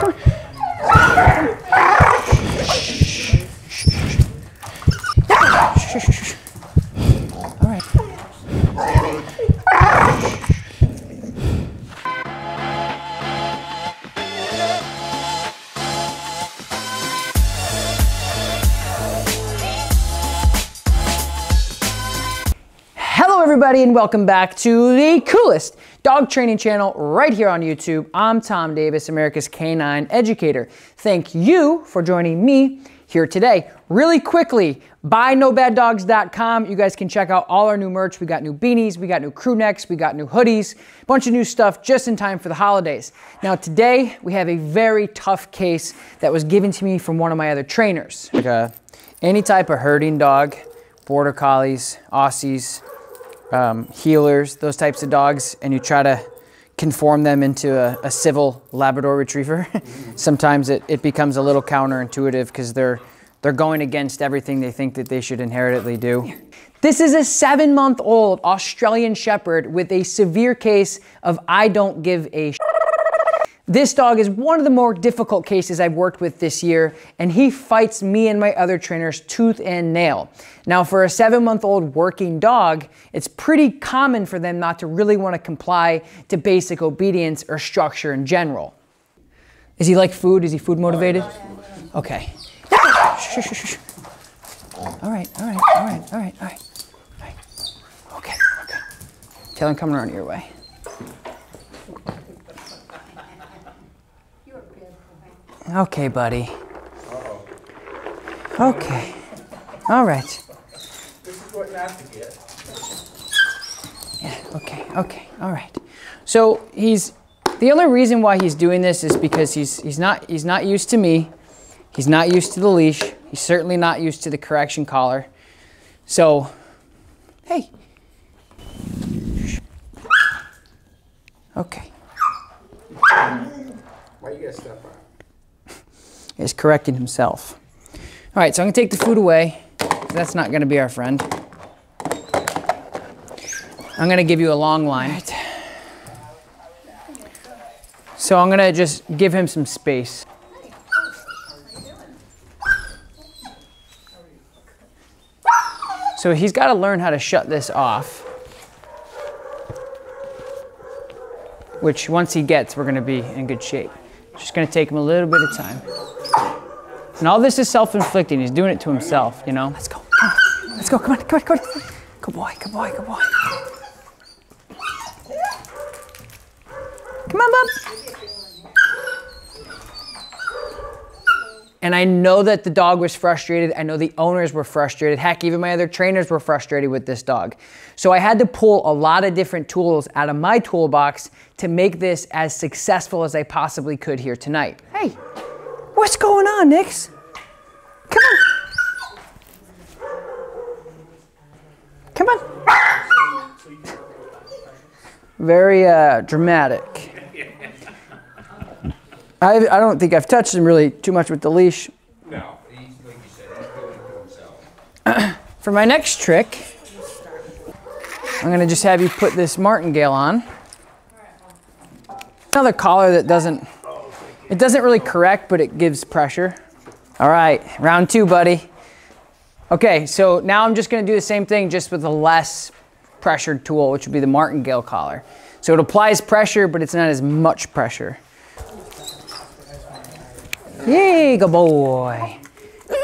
All right. Hello everybody and welcome back to the coolest dog training channel right here on YouTube. I'm Tom Davis, America's Canine Educator. Thank you for joining me here today. Really quickly, buynobaddogs.com. You guys can check out all our new merch. We got new beanies, we got new crew necks, we got new hoodies, a bunch of new stuff just in time for the holidays. Now today, we have a very tough case that was given to me from one of my other trainers. Like any type of herding dog, border collies, Aussies, healers, those types of dogs, and you try to conform them into a civil Labrador Retriever. Sometimes it becomes a little counterintuitive because they're going against everything they think that they should inheritedly do. This is a 7-month-old Australian Shepherd with a severe case of I don't give a shit. This dog is one of the more difficult cases I've worked with this year, and he fights me and my other trainers tooth and nail. Now, for a 7-month-old working dog, it's pretty common for them not to really want to comply to basic obedience or structure in general. Is he like food? Is he food motivated? Okay. All right. Okay. Tell him coming around your way. Okay, buddy. Okay. All right. This is what not to get. Yeah, okay. All right. So the only reason why he's doing this is because he's not used to me. He's not used to the leash. He's certainly not used to the correction collar. So, hey. Okay. Why you gotta step on? Is correcting himself. All right, so I'm gonna take the food away. That's not gonna be our friend. I'm gonna give you a long line. Right. So I'm gonna just give him some space. So he's gotta learn how to shut this off. Which once he gets, we're gonna be in good shape. Just gonna take him a little bit of time. And all this is self-inflicting. He's doing it to himself, you know? Let's go. Let's go. Come on. Good boy. Come on, bub. And I know that the dog was frustrated. I know the owners were frustrated. Heck, even my other trainers were frustrated with this dog. So I had to pull a lot of different tools out of my toolbox to make this as successful as I possibly could here tonight. Hey, what's going on, Nix? Come on. Come on. Very dramatic. I don't think I've touched him really too much with the leash. No, like you said, he's doing it to himself. For my next trick, I'm gonna just have you put this martingale on. Another collar that doesn't really correct, but it gives pressure. All right, round 2, buddy. Okay, so now I'm just gonna do the same thing, just with a less pressured tool, which would be the martingale collar. So it applies pressure, but it's not as much pressure. Yay, good boy.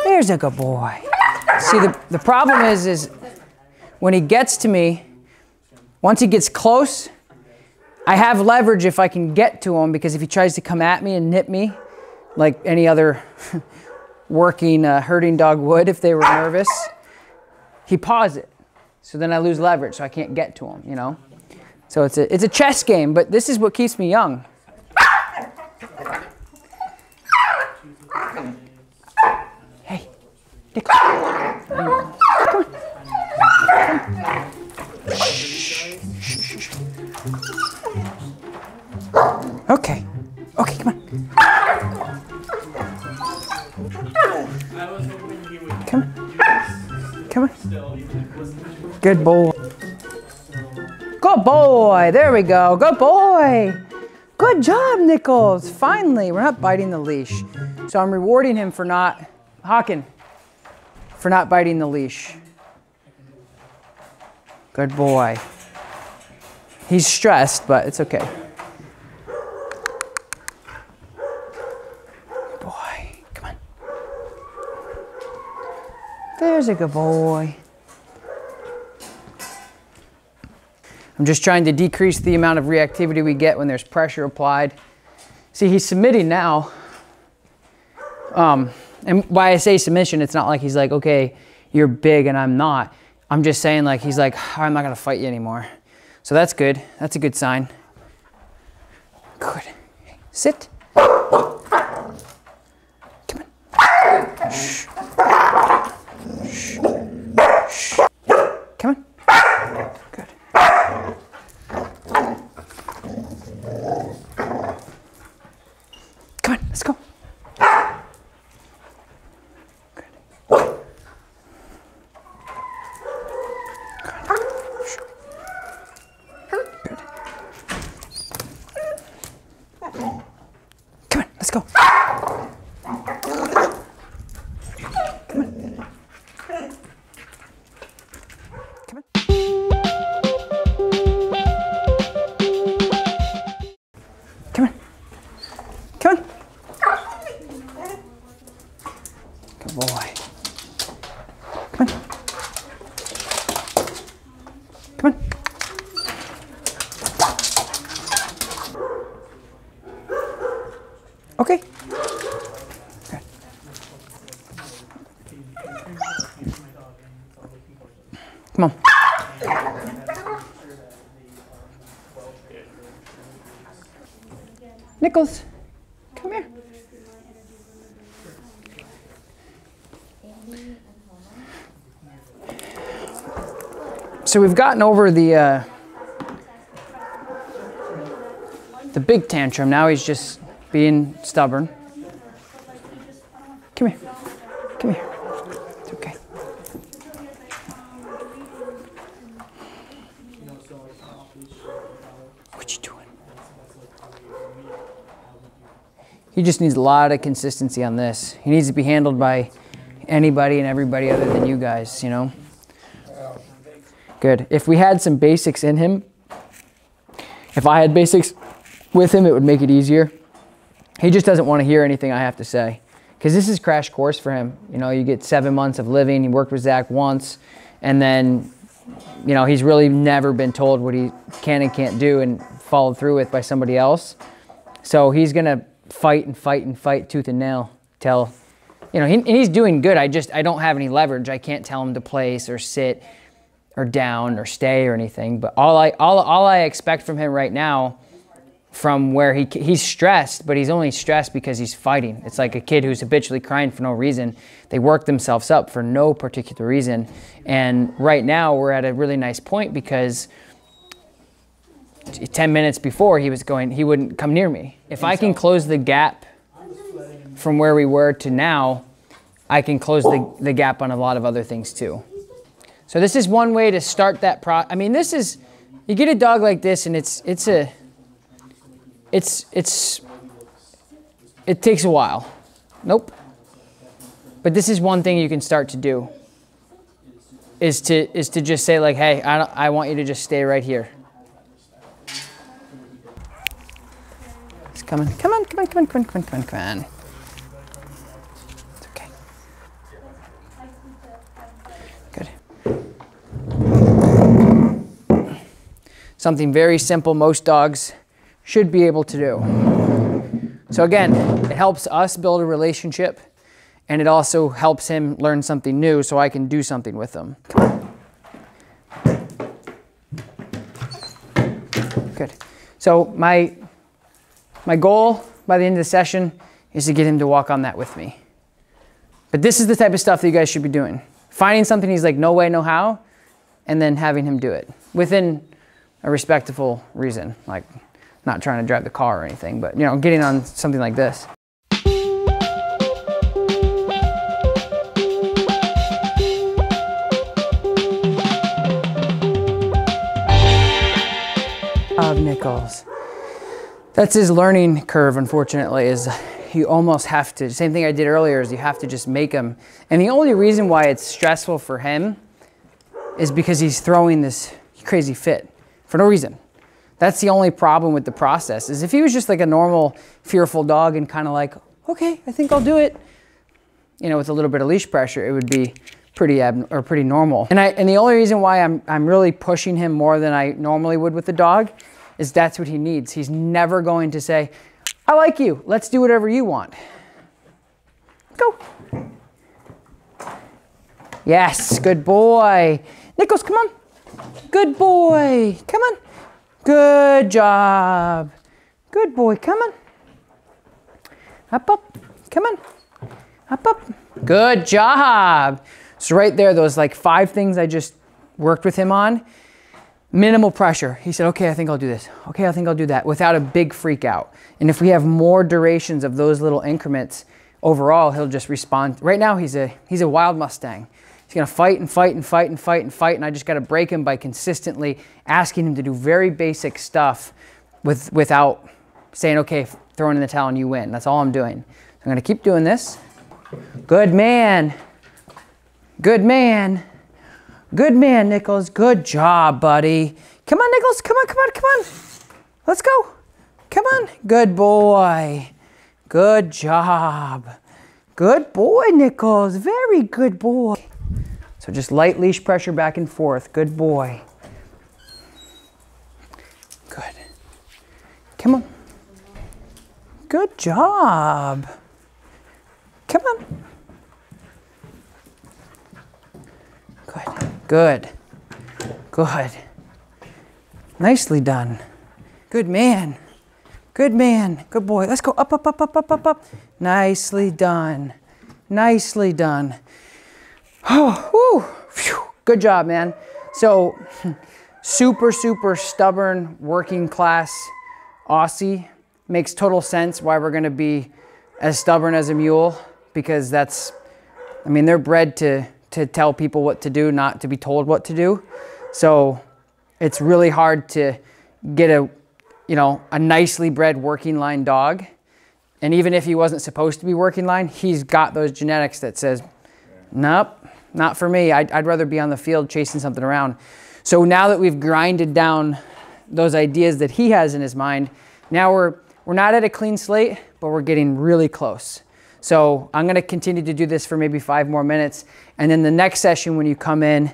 There's a good boy. See, the problem is when he gets to me, once he gets close, I have leverage if I can get to him, because if he tries to come at me and nip me, like any other working herding dog would if they were nervous, he paws it. So then I lose leverage, so I can't get to him, you know? So it's a chess game, but this is what keeps me young. Hey, Nick. Come on. Okay, come on. Come on. Good boy. Good boy. There we go. Good boy. Good Good job, Nichols. Finally, we're not biting the leash. So I'm rewarding him for not, Hawken, for not biting the leash. Good boy. He's stressed, but it's okay. Good boy, come on. There's a good boy. I'm just trying to decrease the amount of reactivity we get when there's pressure applied. See, he's submitting now. And why I say submission, it's not like he's like, okay, you're big and I'm not. I'm just saying like, he's like, oh, I'm not gonna fight you anymore. So that's good. That's a good sign. Good. Sit. Come on. Shh. Shh. Shh. Come on. Good. Come on, let's go. Good. Good. Come on, let's go. Come on. Come on. Come on. Come on. Good boy. Come on. Come on. Okay. Good. Come on. Nichols, come here. So we've gotten over the big tantrum. Now he's just being stubborn. Come here. Come here. It's okay. What you doing? He just needs a lot of consistency on this. He needs to be handled by anybody and everybody other than you guys, you know? Good. If we had some basics in him, if I had basics with him, it would make it easier. He just doesn't want to hear anything I have to say. Because this is crash course for him. You know, you get 7 months of living. He worked with Zach once. And then, you know, he's really never been told what he can and can't do and followed through with by somebody else. So he's going to fight and fight and fight tooth and nail till, you know, and he's doing good. I don't have any leverage. I can't tell him to place or sit or down or stay or anything. But all I expect from him right now, from where he's stressed, but he's only stressed because he's fighting. It's like a kid who's habitually crying for no reason. They work themselves up for no particular reason. And right now we're at a really nice point because 10 minutes before he wouldn't come near me. If I can close the gap from where we were to now, I can close the gap on a lot of other things too. So this is one way to start that I mean, this is, you get a dog like this and it takes a while. Nope. But this is one thing you can start to do, is to just say like, hey, I want you to just stay right here. It's coming. Come on, come on, come on, come on, come on, come on, come on. It's okay. Good. Something very simple most dogs should be able to do. So again, it helps us build a relationship, and it also helps him learn something new so I can do something with him. Come on. Good. So my goal by the end of the session is to get him to walk on that with me. But this is the type of stuff that you guys should be doing. Finding something he's like, no way, no how, and then having him do it within a respectful reason, like not trying to drive the car or anything, but, you know, getting on something like this. Of Nichols. That's his learning curve, unfortunately, is you almost have to, same thing I did earlier, is you have to just make him. And the only reason why it's stressful for him is because he's throwing this crazy fit for no reason. That's the only problem with the process, is if he was just like a normal fearful dog and kind of like, okay, I think I'll do it, you know, with a little bit of leash pressure, it would be pretty normal. And the only reason why I'm really pushing him more than I normally would with the dog is that's what he needs. He's never going to say, I like you, let's do whatever you want. Go. Yes, good boy. Nichols, come on. Good boy, come on. Good job. Good boy, come on. Up, up, come on. Up, up. Good job. So right there, those like 5 things I just worked with him on, minimal pressure. He said, okay, I think I'll do this. Okay, I think I'll do that, without a big freak out. And if we have more durations of those little increments, overall, he'll just respond. Right now, he's a wild Mustang. He's gonna fight and fight and fight and fight and fight, and I just gotta break him by consistently asking him to do very basic stuff without saying, okay, throw in the towel and you win. That's all I'm doing. So I'm gonna keep doing this. Good man. Good man. Good man, Nichols. Good job, buddy. Come on, Nichols. Come on, come on, come on. Let's go. Come on. Good boy. Good job. Good boy, Nichols. Very good boy. So just light leash pressure back and forth. Good boy. Good. Come on. Good job. Come on. Good. Good. Good. Nicely done. Good man. Good man. Good boy. Let's go up, up, up, up, up, up, up. Nicely done. Nicely done. Oh, whew. Phew. Good job, man. So, super, super stubborn working class Aussie. Makes total sense why we're going to be as stubborn as a mule, because that's, I mean, they're bred to tell people what to do, not to be told what to do. So it's really hard to get a nicely bred working line dog. And even if he wasn't supposed to be working line, he's got those genetics that says, nope, not for me. I'd rather be on the field chasing something around. So now that we've grinded down those ideas that he has in his mind, now we're not at a clean slate, but we're getting really close. So I'm gonna continue to do this for maybe 5 more minutes. And then the next session when you come in,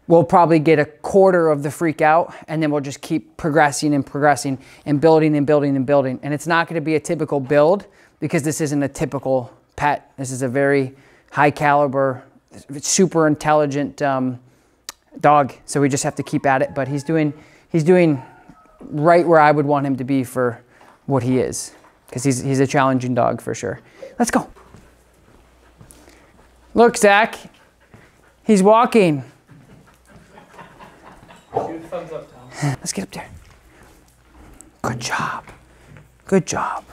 we'll probably get a quarter of the freak out, and then we'll just keep progressing and progressing and building and building and building. And it's not gonna be a typical build, because this isn't a typical pet. This is a very high caliber, super intelligent dog. So we just have to keep at it, but he's doing right where I would want him to be for what he is, because he's a challenging dog for sure. Let's go. Look, Zach, he's walking. Shoot a thumbs up, Tom. Let's get up there. Good job. Good job.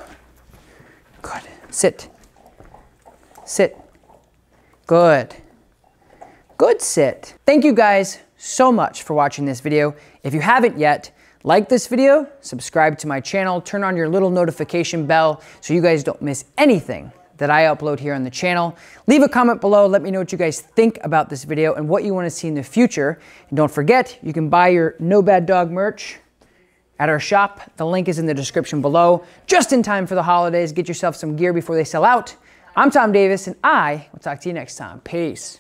Good. Sit. Sit. Good. Good sit. Thank you guys so much for watching this video. If you haven't yet, like this video, subscribe to my channel, turn on your little notification bell so you guys don't miss anything that I upload here on the channel. Leave a comment below, let me know what you guys think about this video and what you want to see in the future. And don't forget, you can buy your No Bad Dog merch at our shop. The link is in the description below. Just in time for the holidays, get yourself some gear before they sell out. I'm Tom Davis, and I will talk to you next time. Peace.